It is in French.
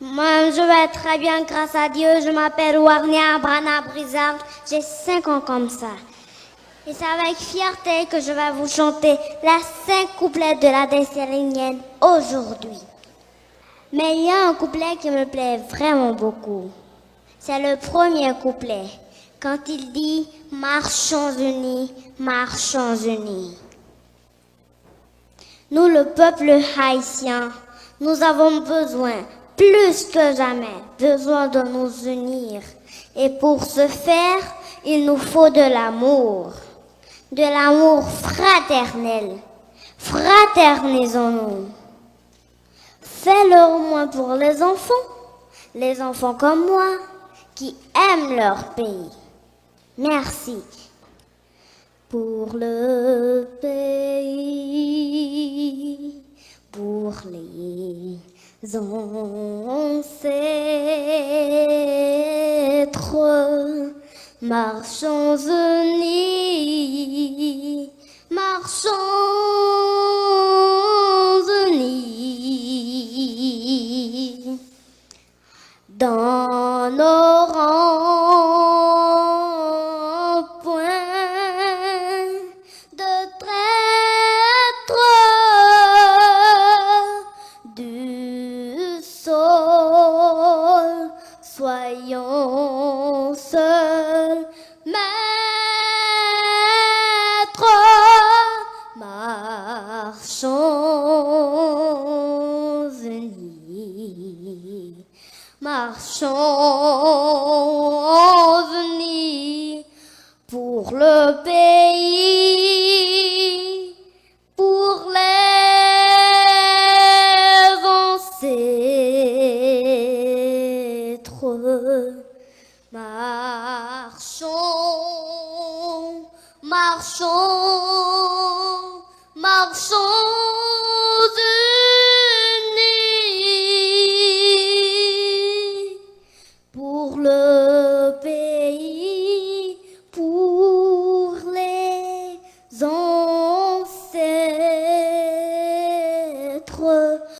Moi, je vais très bien, grâce à Dieu. Je m'appelle Warnia Brana Brizard. J'ai 5 ans comme ça. Et c'est avec fierté que je vais vous chanter les 5 couplets de la Dessalinienne aujourd'hui. Mais il y a un couplet qui me plaît vraiment beaucoup. C'est le premier couplet. Quand il dit « Marchons unis, marchons unis ». Nous, le peuple haïtien, nous avons besoin, plus que jamais, besoin de nous unir. Et pour ce faire, il nous faut de l'amour fraternel. Fraternisons-nous. Fais-le au moins pour les enfants comme moi, qui aiment leur pays. Merci. Pour le pays, pour les ancêtres, marchons unis, marchons unis, dans nos rangs, point de traître du sol, soyons seuls maîtres, marchons unis, marchons unis pour le pays, pour les ancêtres. Marchons, marchons, marchons.